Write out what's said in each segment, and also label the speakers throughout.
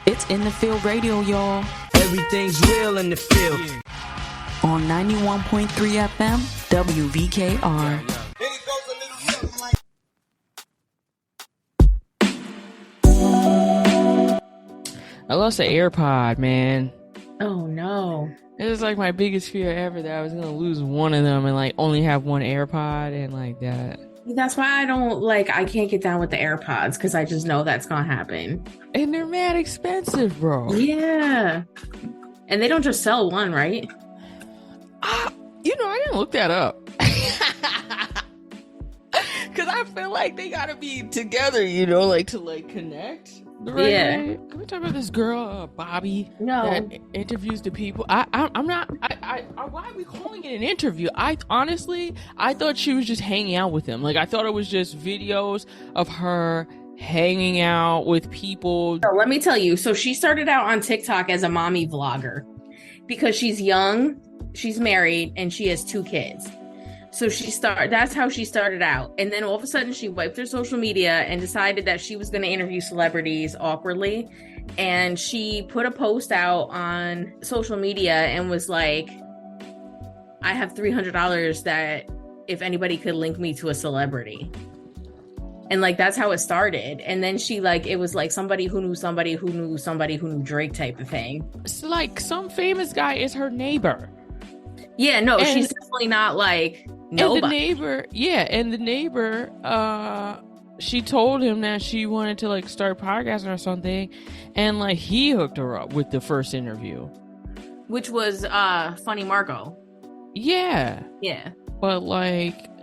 Speaker 1: It's In the Field Radio, y'all.
Speaker 2: Everything's real in the field.
Speaker 1: On 91.3 FM, WVKR.
Speaker 3: I lost an AirPod, man.
Speaker 4: Oh no.
Speaker 3: It was like my biggest fear ever that I was gonna lose one of them and like only have one AirPod and like that.
Speaker 4: That's why I can't get down with the AirPods, because I just know that's gonna happen.
Speaker 3: And they're mad expensive, bro.
Speaker 4: Yeah. And they don't just sell one, right?
Speaker 3: I didn't look that up. Because I feel like they gotta be together, to connect. Right?
Speaker 4: Yeah.
Speaker 3: Can we talk about this girl, Bobby?
Speaker 4: No.
Speaker 3: That interviews the people. I'm not. Why are we calling it an interview? I thought she was just hanging out with him. Like, I thought it was just videos of her hanging out with people.
Speaker 4: So let me tell you. So she started out on TikTok as a mommy vlogger because she's young, she's married, and she has 2 kids. So that's how she started out. And then all of a sudden she wiped her social media and decided that she was going to interview celebrities awkwardly. And she put a post out on social media and was like, I have $300 that if anybody could link me to a celebrity. And that's how it started. And then it was like somebody who knew somebody who knew somebody who knew Drake type of thing.
Speaker 3: It's like some famous guy is her neighbor.
Speaker 4: Yeah, no, she's definitely not like nobody.
Speaker 3: And the neighbor, she told him that she wanted to start podcasting or something, and he hooked her up with the first interview,
Speaker 4: which was Funny Marco.
Speaker 3: Yeah. But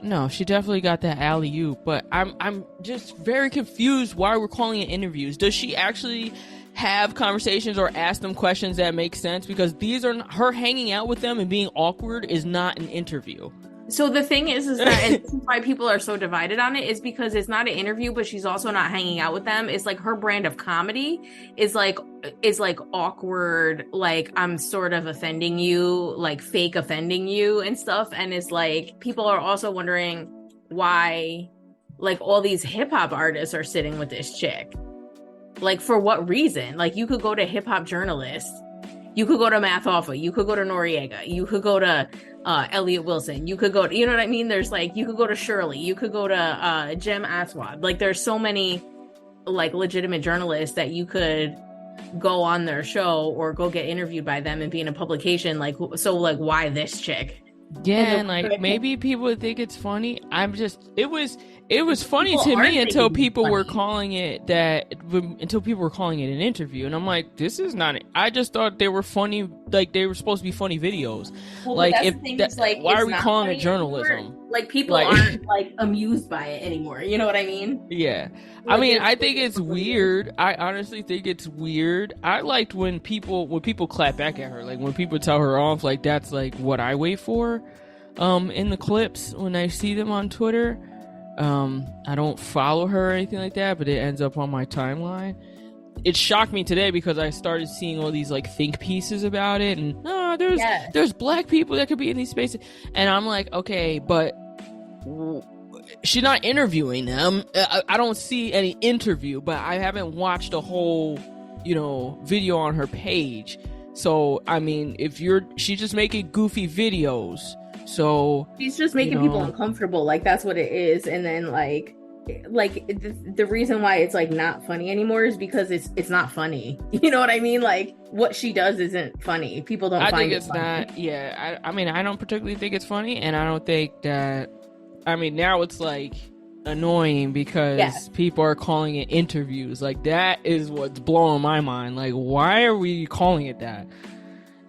Speaker 3: no, she definitely got that alley-oop. But I'm just very confused why we're calling it interviews. Does she actually have conversations or ask them questions that make sense? Because these are her hanging out with them and being awkward is not an interview.
Speaker 4: So the thing is that, and this is why people are so divided on it, is because it's not an interview, but she's also not hanging out with them. It's her brand of comedy is awkward, I'm sort of offending you, fake offending you and stuff. And it's people are also wondering why all these hip hop artists are sitting with this chick. For what reason? You could go to hip hop journalists, you could go to Math Hoffa, you could go to Noriega, you could go to Elliot Wilson, you could go to, you know what I mean? There's you could go to Shirley, you could go to Jem Aswad. There's so many legitimate journalists that you could go on their show or go get interviewed by them and be in a publication. Why this chick?
Speaker 3: Yeah, and maybe people would think it's funny. It was funny to me until people were calling it an interview, and I'm like, this is not it. I just thought they were funny, they were supposed to be funny videos.
Speaker 4: Well,
Speaker 3: why are we calling it journalism?
Speaker 4: Anymore. People aren't amused by it anymore. You know what I mean?
Speaker 3: Yeah. I think it's weird. I honestly think it's weird. I liked when people clap back at her, when people tell her off, that's what I wait for in the clips when I see them on Twitter. I don't follow her or anything like that, but it ends up on my timeline. It shocked me today because I started seeing all these think pieces about it, and there's black people that could be in these spaces, and I'm like, okay, but she's not interviewing them. I don't see any interview, but I haven't watched a whole video on her page. So she's just making goofy videos. So
Speaker 4: she's just making people uncomfortable. That's what it is. And then the reason why it's not funny anymore is because it's not funny. You know what I mean? What she does isn't funny. People don't find it funny.
Speaker 3: Not. Yeah. I don't particularly think it's funny, and I don't think that. Now it's annoying because people are calling it interviews. That is what's blowing my mind. Why are we calling it that?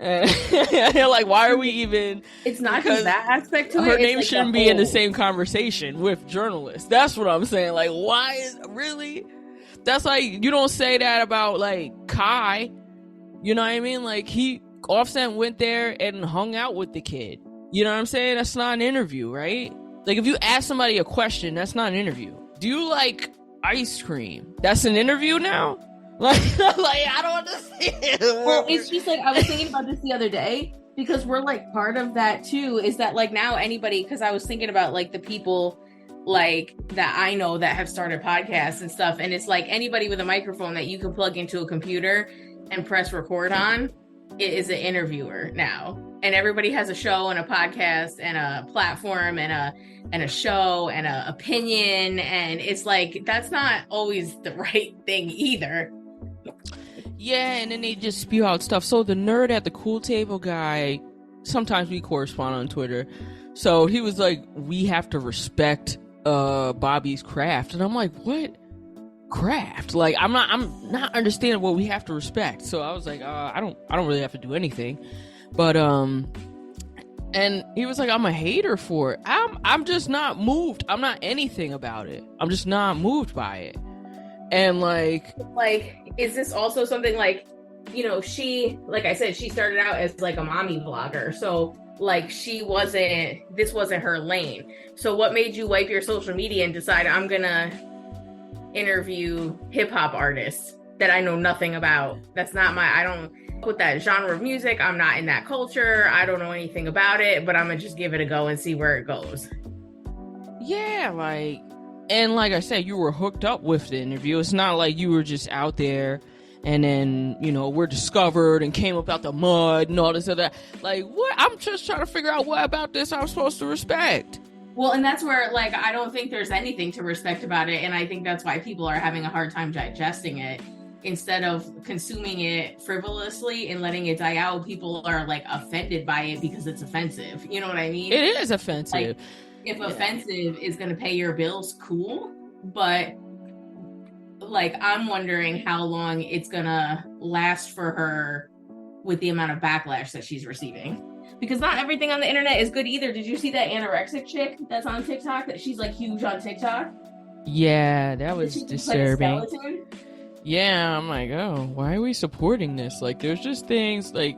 Speaker 3: Why are we even?
Speaker 4: It's not just that aspect to it.
Speaker 3: Her name shouldn't be in the same conversation with journalists. That's what I'm saying. Why is really? That's you don't say that about Kai. You know what I mean? Offset went there and hung out with the kid. You know what I'm saying? That's not an interview, right? If you ask somebody a question, that's not an interview. Do you like ice cream? That's an interview now? I don't understand.
Speaker 4: Well, it's just I was thinking about this the other day because we're part of that too, is that now anybody, because I was thinking about the people like that I know that have started podcasts and stuff, and it's like anybody with a microphone that you can plug into a computer and press record on, it is an interviewer now. And everybody has a show and a podcast and a platform and a show and a opinion, and it's like that's not always the right thing either.
Speaker 3: Yeah, and then they just spew out stuff. So the nerd at the cool table guy, sometimes we correspond on Twitter. So he was like, we have to respect Bobby's craft. And I'm like, what craft? Like, I'm not understanding what we have to respect. So I was like, I don't really have to do anything. But and he was like, I'm a hater for it. I'm just not moved. I'm not anything about it. I'm just not moved by it. And like, is this also something like, you know, she, like I said, she started out as like a mommy vlogger. So like this wasn't her lane. So what made you wipe your social media and decide I'm gonna interview hip hop artists that I know nothing about? That's not I don't put that genre of music. I'm not in that culture. I don't know anything about it, but I'm gonna just give it a go and see where it goes. Yeah, like, and like I said, you were hooked up with the interview. It's not like you were just out there and then, you know, we're discovered and came up out the mud and all this other. Like, what? I'm just trying to figure out what about this I'm supposed to respect. Well, and that's where, like, I don't think there's anything to respect about it. And I think that's why people are having a hard time digesting it. Instead of consuming it frivolously and letting it die out, people are, like, offended by it because it's offensive. You know what I mean? It is offensive. Like, if offensive is going to pay your bills, cool. But, like, I'm wondering how long it's going to last for her with the amount of backlash that she's receiving. Because not everything on the internet is good either. Did you see that anorexic chick that's on TikTok? That she's, like, huge on TikTok? Yeah, that was disturbing. Yeah, I'm like, oh, why are we supporting this? Like, there's just things, like...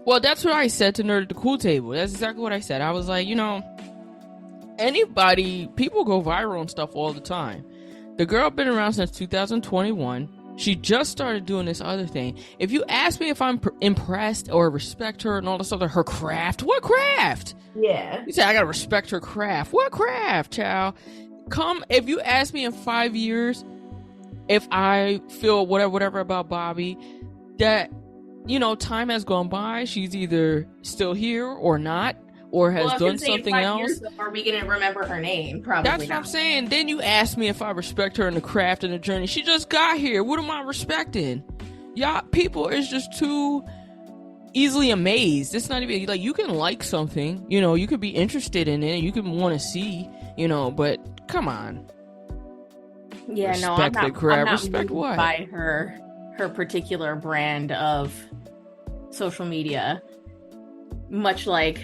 Speaker 3: Well, that's what I said to Nerd at the Cool Table. That's exactly what I said. I was like, you know, people go viral and stuff all the time. The girl been around since 2021. She just started doing this other thing. If you ask me if I'm impressed or respect her and all this other, her craft, what craft? Yeah. You say, I gotta respect her craft. What craft, child? If you ask me in 5 years if I feel whatever about Bobby, that, you know, time has gone by, she's either still here or not, or has done something else. Are we going to remember her name? Probably That's not. What I'm saying. Then you ask me if I respect her in the craft and the journey. She just got here. What am I respecting? Y'all, people is just too easily amazed. It's not even, like, you can like something, you know, you could be interested in it, you can want to see, you know, but come on. Yeah, respect no, I'm not respect what? By her particular brand of social media, much like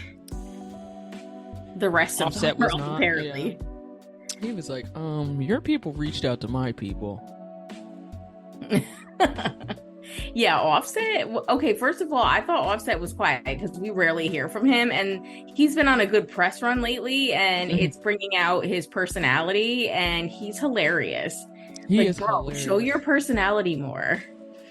Speaker 3: the rest of the world, apparently. Yeah. He was like, your people reached out to my people. Yeah, Offset. Okay, first of all, I thought Offset was quiet because we rarely hear from him, and he's been on a good press run lately, and it's bringing out his personality, and he's hilarious. He is hilarious. Show your personality more.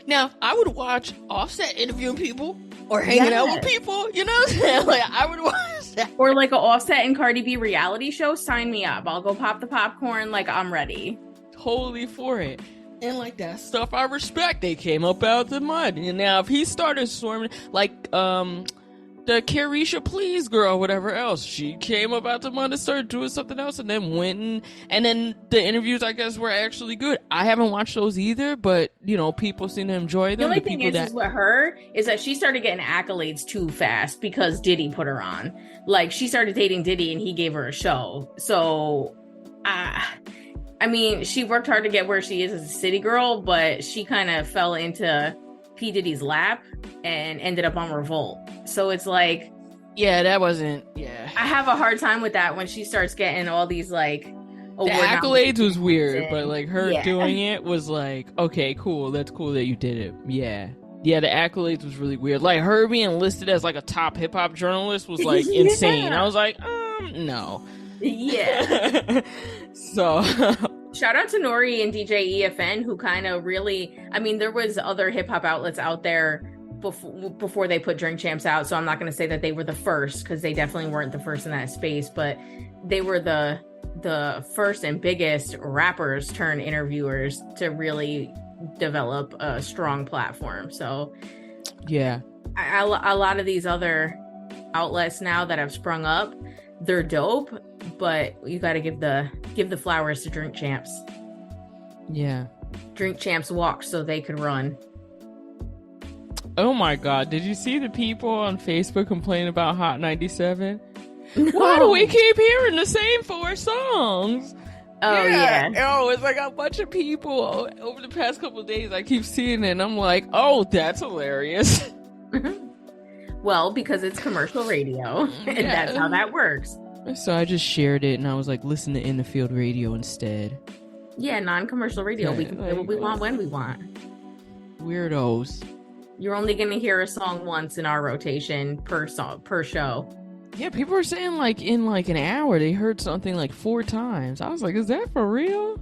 Speaker 3: Now, I would watch Offset interviewing people or hanging out with people, you know what I'm saying? Like, I would watch that. Or like an Offset and Cardi B reality show, sign me up. I'll go pop the popcorn, like, I'm ready. Totally for it. And, like, that stuff I respect. They came up out the mud. And now, if he started swarming, like, the Carisha Please girl, whatever else, she came up out the mud and started doing something else and then went and then the interviews, I guess, were actually good. I haven't watched those either, but, you know, people seem to enjoy them. The only thing is with her is that she started getting accolades too fast because Diddy put her on. Like, she started dating Diddy and he gave her a show. So, I mean, she worked hard to get where she is as a city girl, but she kind of fell into P. Diddy's lap and ended up on Revolt. So it's like, yeah, that wasn't, yeah. I have a hard time with that when she starts getting all these, like, the accolades was weird, but, like, her doing it was like, okay, cool. That's cool that you did it. Yeah. Yeah, the accolades was really weird. Like, her being listed as, like, a top hip-hop journalist was, like, insane. I was like, no. Yeah. So shout out to Nori and DJ EFN, who kind of really, I mean, there was other hip hop outlets out there
Speaker 4: before they put Drink Champs out. So I'm not going to say that they were the first, because they definitely weren't the first in that space, but they were the first and biggest rappers turn interviewers to really develop a strong platform. So
Speaker 3: yeah,
Speaker 4: a lot of these other outlets now that have sprung up, they're dope, but you got to give the flowers to Drink Champs.
Speaker 3: Yeah, Drink
Speaker 4: Champs walked so they could run.
Speaker 3: Oh my God, did you see the people on Facebook complaining about Hot 97?
Speaker 4: No.
Speaker 3: Why do we keep hearing the same 4 songs?
Speaker 4: Oh yeah.
Speaker 3: Oh, it's like a bunch of people over the past couple of days. I keep seeing it and I'm like, oh, that's hilarious.
Speaker 4: Well, because it's commercial radio and that's how that works.
Speaker 3: So I just shared it and I was like, listen to In the Field radio instead.
Speaker 4: Yeah, non-commercial radio. We can play what we want when we want.
Speaker 3: Weirdos.
Speaker 4: You're only going to hear a song once in our rotation per show.
Speaker 3: Yeah, people are saying like in like an hour they heard something like 4 times. I was like, is that for real?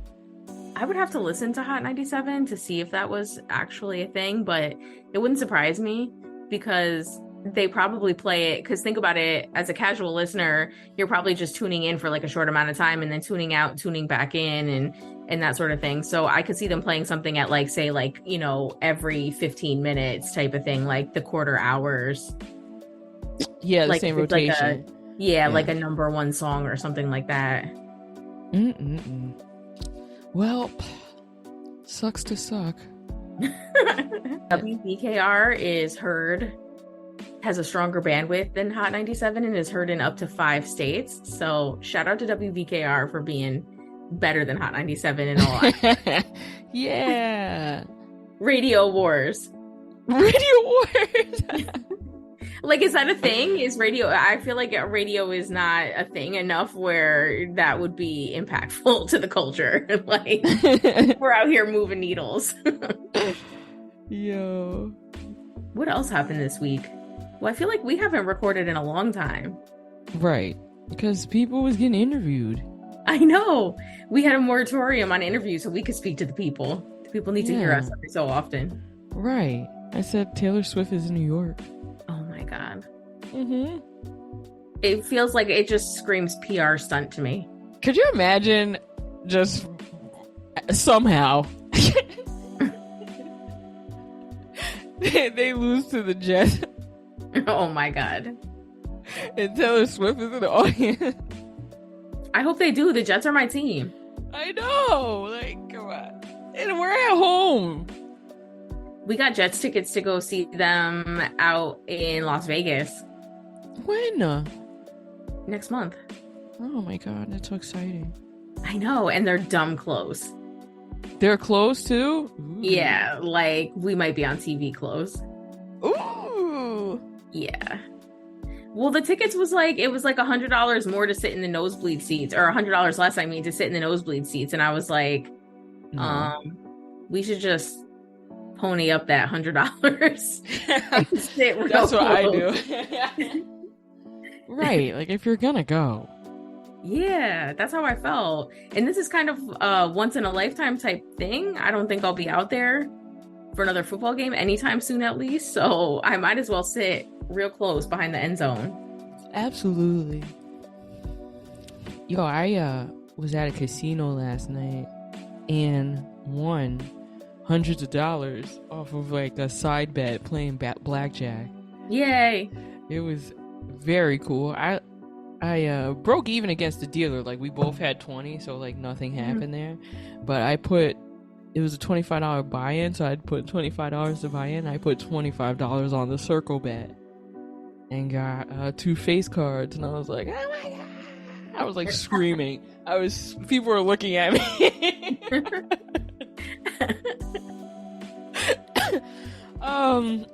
Speaker 4: I would have to listen to Hot 97 to see if that was actually a thing, but it wouldn't surprise me because they probably play it. Because think about it, as a casual listener, you're probably just tuning in for like a short amount of time and then tuning out, tuning back in and that sort of thing. So I could see them playing something at like, say, like, you know, every 15 minutes type of thing, like the quarter hours.
Speaker 3: Yeah, the
Speaker 4: like
Speaker 3: same rotation.
Speaker 4: Like like a number 1 song or something like that.
Speaker 3: Well, sucks to suck.
Speaker 4: WVKR has a stronger bandwidth than Hot 97 and is heard in up to 5 states. So shout out to WVKR for being better than Hot 97 and all.
Speaker 3: Yeah.
Speaker 4: Radio Wars. Like, is that a thing? Is radio? I feel like radio is not a thing enough where that would be impactful to the culture. Like, we're out here moving needles.
Speaker 3: Yo.
Speaker 4: What else happened this week? Well, I feel like we haven't recorded in a long time.
Speaker 3: Right. Because people was getting interviewed.
Speaker 4: I know. We had a moratorium on interviews so we could speak to the people. The people need to hear us every so often.
Speaker 3: Right. I said Taylor Swift is in New York.
Speaker 4: Oh my God. It feels like it just screams PR stunt to me.
Speaker 3: Could you imagine just somehow they lose to the Jets?
Speaker 4: Oh my God.
Speaker 3: And Taylor Swift is in the audience.
Speaker 4: I hope they do. The Jets are my team.
Speaker 3: I know. Like, come on. And we're at home.
Speaker 4: We got Jets tickets to go see them out in Las Vegas.
Speaker 3: When?
Speaker 4: Next month.
Speaker 3: Oh my God, that's so exciting.
Speaker 4: I know, and they're dumb close.
Speaker 3: They're close too? Ooh.
Speaker 4: Yeah, like we might be on TV close.
Speaker 3: Ooh.
Speaker 4: Yeah. Well, the tickets was like $100 more to sit in the nosebleed seats, or $100 less, I mean, to sit in the nosebleed seats. And I was like, we should just pony up that $100.
Speaker 3: That's what I do. Right. Like, if you're gonna go.
Speaker 4: Yeah, that's how I felt. And this is kind of a once in a lifetime type thing. I don't think I'll be out there for another football game anytime soon, at least. So I might as well sit real close behind the end zone.
Speaker 3: Absolutely. Yo, I was at a casino last night and won hundreds of dollars off of like a side bet playing blackjack.
Speaker 4: Yay.
Speaker 3: It was very cool. I broke even against the dealer. Like, we both had 20, so like nothing happened there. But it was a $25 buy-in, so I'd put $25 to buy in. I put $25 on the circle bet and got 2 face cards, and I was like, oh my God. I was like screaming. People were looking at me.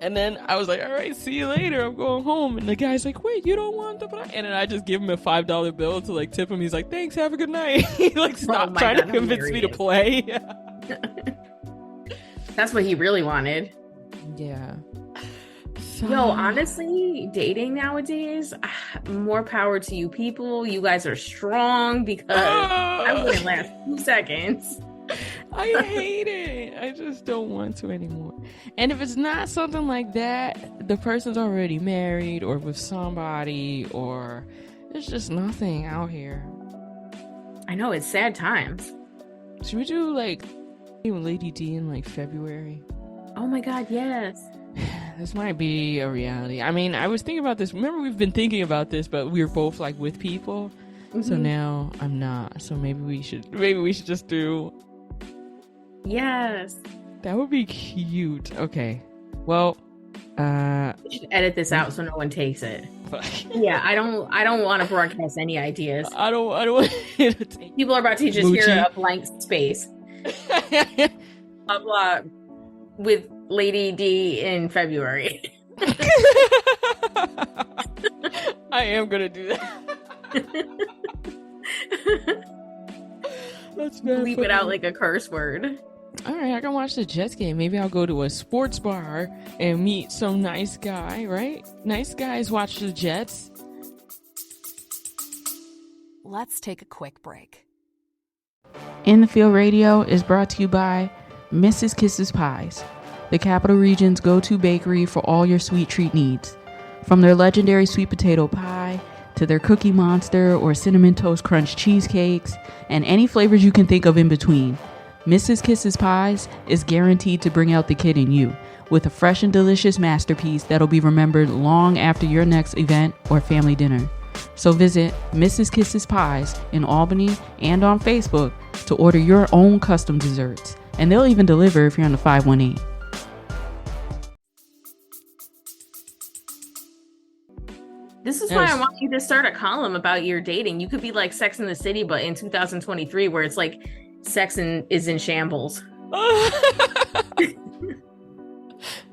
Speaker 3: And then I was like, all right, see you later. I'm going home. And the guy's like, wait, you don't want the play? And then I just give him a $5 bill to like tip him. He's like, thanks, have a good night. He like stopped trying to convince me to play.
Speaker 4: That's what he really wanted.
Speaker 3: Yeah.
Speaker 4: Yo, honestly, dating nowadays, more power to you people. You guys are strong, because I wouldn't last 2 seconds.
Speaker 3: I hate it. I just don't want to anymore. And if it's not something like that, the person's already married or with somebody, or there's just nothing out here.
Speaker 4: I know, it's sad times.
Speaker 3: Should we do like Lady D in like February?
Speaker 4: Oh my God, yes.
Speaker 3: This might be a reality. I mean, I was thinking about this. Remember, we've been thinking about this, but we were both like with people. Mm-hmm. So now I'm not. So maybe we should just do.
Speaker 4: Yes.
Speaker 3: That would be cute. Okay. Well,
Speaker 4: we should edit this out so no one takes it. Yeah, I don't want to broadcast any ideas.
Speaker 3: I don't want to take
Speaker 4: people are about to just hear a blank space. Blah blah with Lady D in February.
Speaker 3: I am gonna do that. That's
Speaker 4: leave it out like a curse word.
Speaker 3: All right, I can watch the Jets game. Maybe I'll go to a sports bar and meet some nice guy, right? Nice guys watch the Jets.
Speaker 5: Let's take a quick break.
Speaker 1: In the Field Radio is brought to you by Mrs. Kisses Pies, the Capital Region's go-to bakery for all your sweet treat needs. From their legendary sweet potato pie to their Cookie Monster or Cinnamon Toast Crunch cheesecakes and any flavors you can think of in between, Mrs. Kisses Pies is guaranteed to bring out the kid in you with a fresh and delicious masterpiece that'll be remembered long after your next event or family dinner. So visit Mrs. Kisses Pies in Albany and on Facebook to order your own custom desserts, and they'll even deliver if you're on the 518.
Speaker 4: This is why I want you to start a column about your dating. You could be like Sex in the City, but in 2023, where it's like sex is in shambles.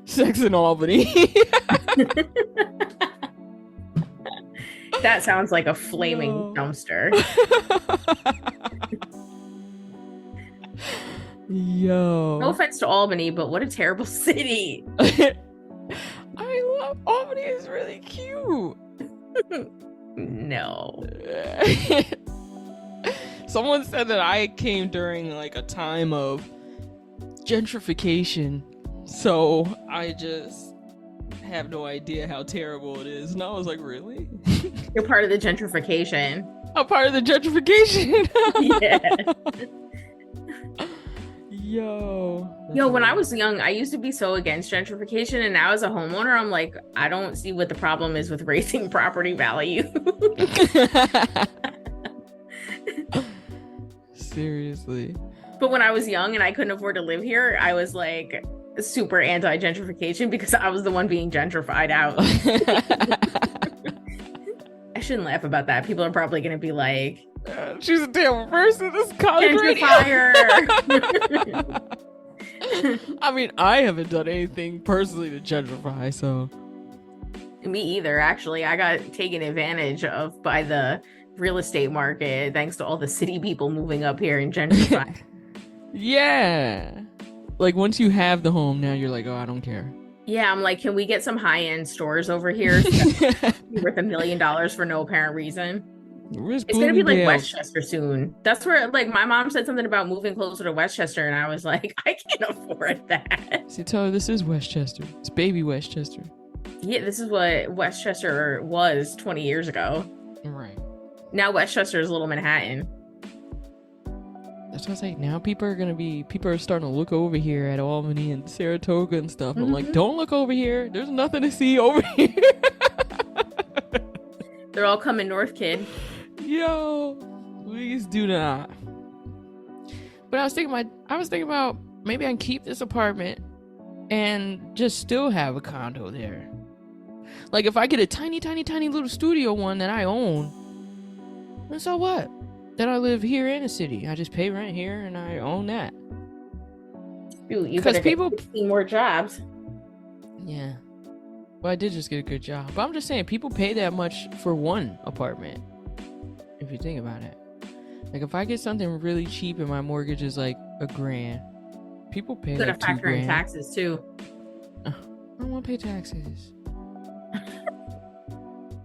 Speaker 3: Sex in Albany.
Speaker 4: That sounds like a flaming dumpster.
Speaker 3: Yo.
Speaker 4: No offense to Albany, but what a terrible city.
Speaker 3: I love Albany. Is really cute.
Speaker 4: No.
Speaker 3: Someone said that I came during like a time of gentrification, so I just have no idea how terrible it is. And I was like, really?
Speaker 4: You're part of the gentrification.
Speaker 3: I'm part of the gentrification.
Speaker 4: Yeah. Yo, when I was young, I used to be so against gentrification, and now as a homeowner, I'm like, I don't see what the problem is with raising property value.
Speaker 3: Seriously.
Speaker 4: But when I was young and I couldn't afford to live here, I was like super anti-gentrification because I was the one being gentrified out. I shouldn't laugh about that. People are probably going to be like,
Speaker 3: she's a terrible person. This college
Speaker 4: gentrifier.
Speaker 3: I mean, I haven't done anything personally to gentrify, so.
Speaker 4: Me either, actually. I got taken advantage of by the real estate market thanks to all the city people moving up here and gentrifying.
Speaker 3: Yeah. Like, once you have the home, now you're like, oh, I don't care.
Speaker 4: Yeah, I'm like, can we get some high-end stores over here worth $1 million for no apparent reason?
Speaker 3: Where's
Speaker 4: it's gonna be like Westchester soon. That's where, like, my mom said something about moving closer to Westchester, and I was like, I can't afford that.
Speaker 3: See, tell her this is Westchester. It's baby Westchester.
Speaker 4: Yeah, this is what Westchester was 20 years ago.
Speaker 3: Right.
Speaker 4: Now Westchester is Little Manhattan.
Speaker 3: That's what I was like. Now people are starting to look over here at Albany and Saratoga and stuff. Mm-hmm. I'm like, don't look over here. There's nothing to see over here.
Speaker 4: They're all coming north, kid.
Speaker 3: Yo, please do not. But I was thinking about maybe I can keep this apartment and just still have a condo there. Like if I get a tiny, tiny, tiny little studio one that I own, then so what? Then I live here in the city. I just pay rent here and I own that.
Speaker 4: Dude, you could have 15 more jobs.
Speaker 3: Yeah. Well, I did just get a good job. But I'm just saying, people pay that much for one apartment. If you think about it. Like, if I get something really cheap and my mortgage is like $1,000, people pay like $2,000.
Speaker 4: Factor in taxes, too.
Speaker 3: I don't want to pay taxes.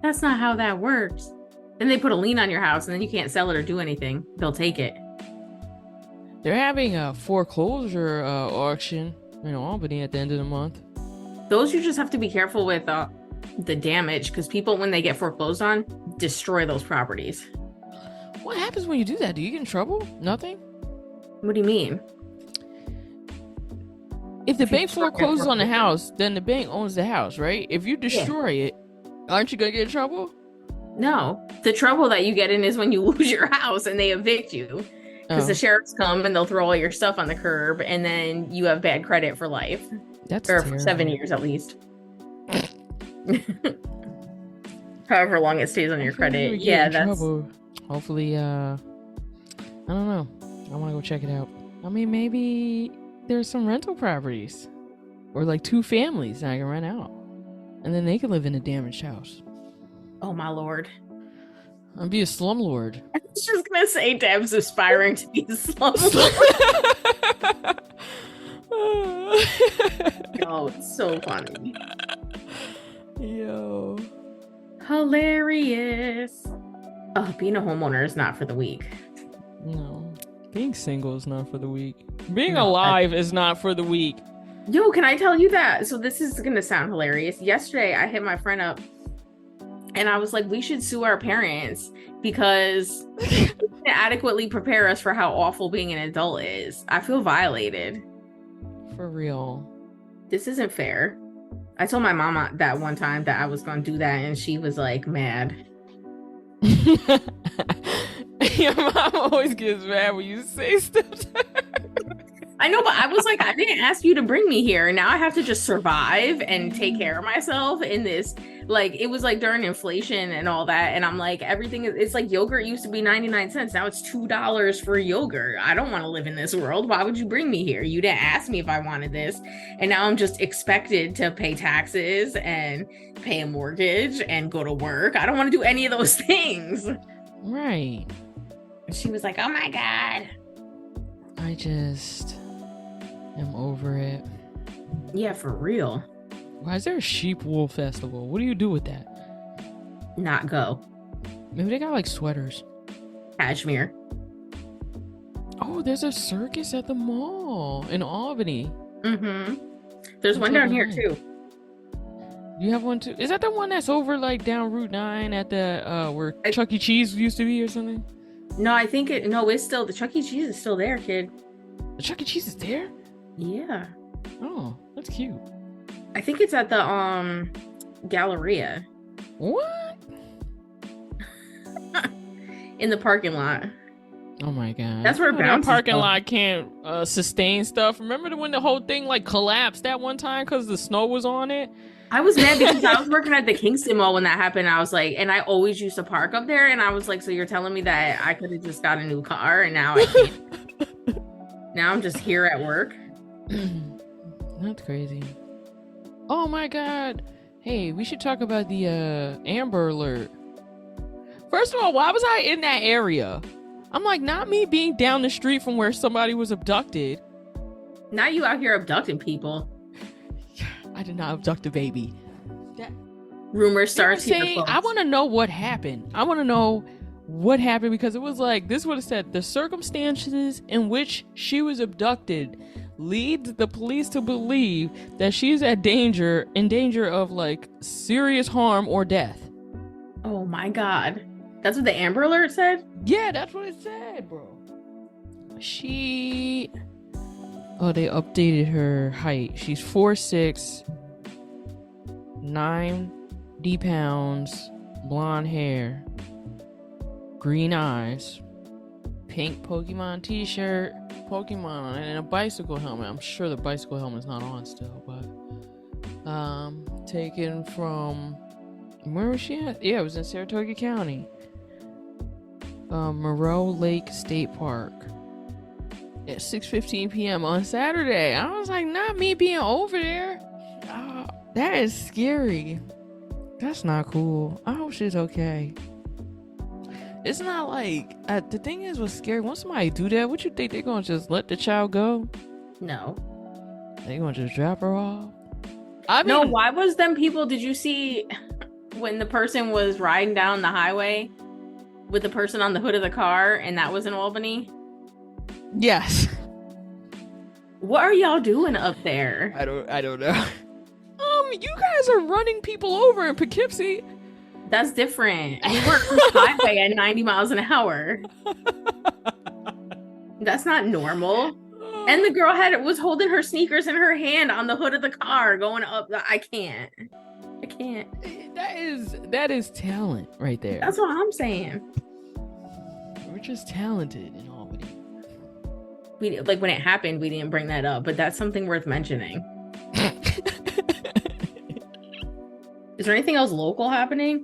Speaker 4: That's not how that works. Then they put a lien on your house and then you can't sell it or do anything. They'll take it.
Speaker 3: They're having a foreclosure auction in Albany at the end of the month.
Speaker 4: Those you just have to be careful with the damage, because people, when they get foreclosed on, destroy those properties.
Speaker 3: What happens when you do that? Do you get in trouble? Nothing?
Speaker 4: What do you mean?
Speaker 3: If the bank forecloses on the house, then the bank owns the house, right? If you destroy it, aren't you gonna get in trouble?
Speaker 4: No. The trouble that you get in is when you lose your house and they evict you. Because the sheriffs come and they'll throw all your stuff on the curb, and then you have bad credit for life.
Speaker 3: That's
Speaker 4: or
Speaker 3: terrible.
Speaker 4: for 7 years at least. However long it stays on your credit. Yeah, that's...
Speaker 3: trouble. Hopefully, I don't know. I want to go check it out. I mean, maybe there's some rental properties. Or like 2 families that I can rent out. And then they can live in a damaged house.
Speaker 4: Oh my lord.
Speaker 3: I'd be a slumlord.
Speaker 4: I was just gonna say Deb's aspiring to be a slumlord. Oh, it's so funny.
Speaker 3: Yo.
Speaker 4: Hilarious. Oh, being a homeowner is not for the weak.
Speaker 3: No. Being single is not for the weak. Being alive is not for the weak.
Speaker 4: Yo, can I tell you that? So this is gonna sound hilarious. Yesterday, I hit my friend up and I was like, we should sue our parents because they didn't adequately prepare us for how awful being an adult is. I feel violated.
Speaker 3: For real.
Speaker 4: This isn't fair. I told my mama that one time that I was going to do that, and she was like mad.
Speaker 3: Your mom always gets mad when you say stuff to her.
Speaker 4: I know, but I was like, I didn't ask you to bring me here. Now I have to just survive and take care of myself in this. Like, it was like during inflation and all that. And I'm like, everything is, it's like yogurt used to be 99 cents. Now it's $2 for yogurt. I don't want to live in this world. Why would you bring me here? You didn't ask me if I wanted this. And now I'm just expected to pay taxes and pay a mortgage and go to work. I don't want to do any of those things.
Speaker 3: Right.
Speaker 4: She was like, oh my God.
Speaker 3: I just am over it.
Speaker 4: Yeah, for real.
Speaker 3: Why is there a sheep wool festival? What do you do with that?
Speaker 4: Not go.
Speaker 3: Maybe they got like sweaters.
Speaker 4: Cashmere.
Speaker 3: Oh, there's a circus at the mall in Albany.
Speaker 4: Mm-hmm. There's one down here too.
Speaker 3: You have one too? Is that the one that's over like down Route 9 at the where Chuck E. Cheese used to be or something?
Speaker 4: No, I think it's still, the Chuck E. Cheese is still there, kid.
Speaker 3: The Chuck E. Cheese is there?
Speaker 4: Yeah.
Speaker 3: Oh, that's cute.
Speaker 4: I think it's at the Galleria.
Speaker 3: What?
Speaker 4: In the parking lot.
Speaker 3: Oh my God.
Speaker 4: That's where
Speaker 3: that parking lot can't sustain stuff. Remember when the whole thing like collapsed that one time because the snow was on it?
Speaker 4: I was mad because I was working at the Kingston Mall when that happened. I was like, and I always used to park up there, and I was like, so you're telling me that I could have just got a new car and now I can't? Now I'm just here at work.
Speaker 3: That's crazy. Oh my God. Hey, we should talk about the Amber Alert. First of all, why was I in that area? I'm like, not me being down the street from where somebody was abducted.
Speaker 4: Now you out here abducting people.
Speaker 3: I did not abduct a baby.
Speaker 4: Rumors start
Speaker 3: saying, I want to know what happened. I want to know what happened because it was like, this would have said the circumstances in which she was abducted leads the police to believe that she's in danger of like serious harm or death.
Speaker 4: Oh my God. That's what the Amber Alert said?
Speaker 3: Yeah, that's what it said, bro. Oh, they updated her height. She's 4'6", 90 pounds, blonde hair, green eyes, pink Pokemon t-shirt, Pokemon, and a bicycle helmet. I'm sure the bicycle helmet's not on still, but taken from, where was she at? Yeah, it was in Saratoga County. Moreau Lake State Park at 6:15 p.m. on Saturday. I was like, not me being over there. That is scary. That's not cool. I hope she's okay. It's not like the thing is what's scary. Once somebody do that, what you think they're gonna just let the child go?
Speaker 4: No.
Speaker 3: They gonna just drop her off?
Speaker 4: No, why was them people, did you see when the person was riding down the highway with the person on the hood of the car and that was in Albany?
Speaker 3: Yes.
Speaker 4: What are y'all doing up there?
Speaker 3: I don't know. You guys are running people over in Poughkeepsie.
Speaker 4: That's different. We weren't on the highway at 90 miles an hour. That's not normal. And the girl was holding her sneakers in her hand on the hood of the car going up. I can't.
Speaker 3: That is talent right there.
Speaker 4: That's what I'm saying.
Speaker 3: We're just talented in Albany.
Speaker 4: We like when it happened, we didn't bring that up, but that's something worth mentioning. Is there anything else local happening?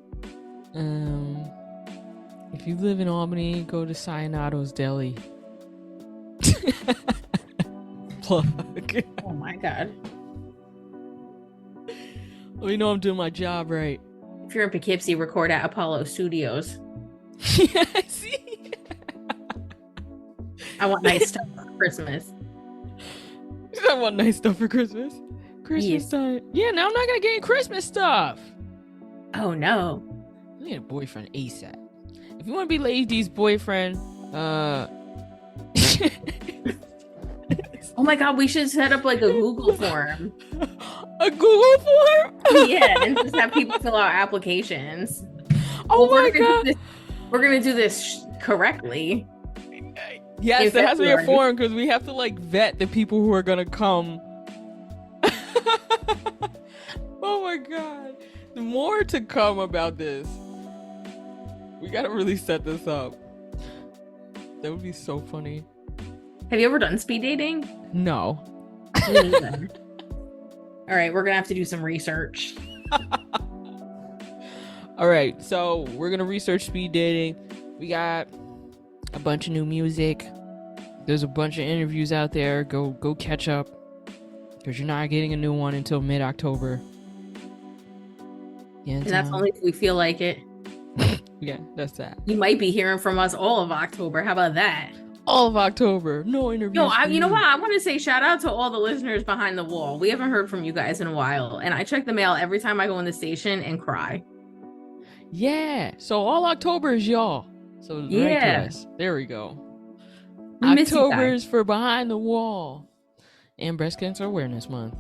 Speaker 3: If you live in Albany, go to Sayonato's Deli. Plug.
Speaker 4: Oh my god.
Speaker 3: Well, you know I'm doing my job right.
Speaker 4: If you're in Poughkeepsie, record at Apollo Studios.
Speaker 3: Yeah, see?
Speaker 4: I want nice stuff for Christmas.
Speaker 3: I want nice stuff for Christmas. Christmas
Speaker 4: Yes.
Speaker 3: time. Yeah, now I'm not gonna get Christmas stuff.
Speaker 4: Oh no.
Speaker 3: I need a boyfriend ASAP. If you want to be Lady's boyfriend,
Speaker 4: Oh my god, we should set up like a Google form.
Speaker 3: a Google form?
Speaker 4: Yeah, and just have people fill out applications.
Speaker 3: Oh
Speaker 4: Well,
Speaker 3: my god.
Speaker 4: We're gonna do this correctly.
Speaker 3: Yes,
Speaker 4: In
Speaker 3: there has to be a
Speaker 4: February.
Speaker 3: form because we have to like vet the people who are gonna come. Oh my god. More to come about this. We gotta really set this up. That would be so funny.
Speaker 4: Have you ever done speed dating?
Speaker 3: No.
Speaker 4: Me neither. All right, we're gonna have to do some research.
Speaker 3: All right, so we're gonna research speed dating. We got a bunch of new music. There's a bunch of interviews out there. Go catch up because you're not getting a new one until mid-October. Yeah,
Speaker 4: And that's only if we feel like it.
Speaker 3: yeah, that's that.
Speaker 4: You might be hearing from us all of October. How about that?
Speaker 3: All of October, no interviews.
Speaker 4: Yo,
Speaker 3: for
Speaker 4: you know what? I want to say shout out to all the listeners behind the wall. We haven't heard from you guys in a while, and I check the mail every time I go in the station and cry.
Speaker 3: Yeah, so all October is y'all. So write to
Speaker 4: Yeah.
Speaker 3: us. There we go.
Speaker 4: We miss you
Speaker 3: October
Speaker 4: guys.
Speaker 3: is for Behind the Wall and Breast Cancer Awareness Month.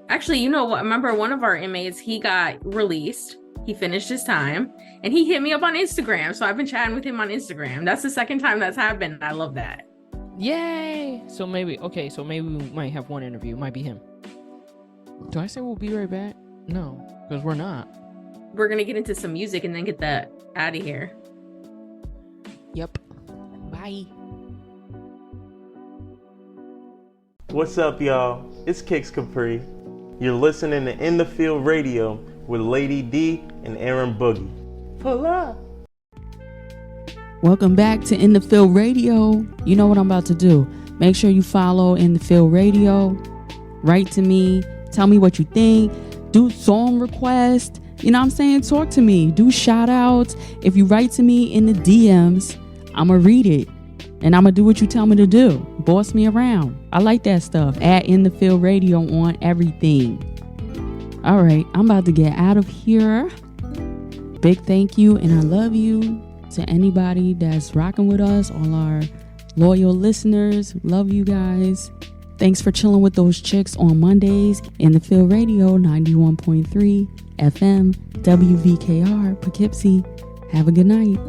Speaker 4: Actually, you know what? Remember one of our inmates, he got released. He finished his time and he hit me up on Instagram. So I've been chatting with him on Instagram. That's the second time that's happened. I love that.
Speaker 3: Yay! So maybe we might have one interview. It might be him. Do I say we'll be right back? No, because we're not.
Speaker 4: We're going to get into some music and then get that out of here.
Speaker 3: Yep. Bye.
Speaker 6: What's up, y'all? It's Kix Capri. You're listening to In the Field Radio with Lady D and Erin Boogie. Pull up.
Speaker 1: Welcome back to In the Field Radio. You know what I'm about to do. Make sure you follow In the Field Radio. Write to me. Tell me what you think. Do song requests. You know what I'm saying? Talk to me. Do shout outs. If you write to me in the DMs, I'm going to read it. And I'm going to do what you tell me to do. Boss me around. I like that stuff. At In the Field Radio on everything. All right. I'm about to get out of here. Big thank you and I love you to anybody that's rocking with us. All our loyal listeners. Love you guys. Thanks for chilling with those chicks on Mondays. In the Field Radio 91.3 FM WVKR Poughkeepsie. Have a good night.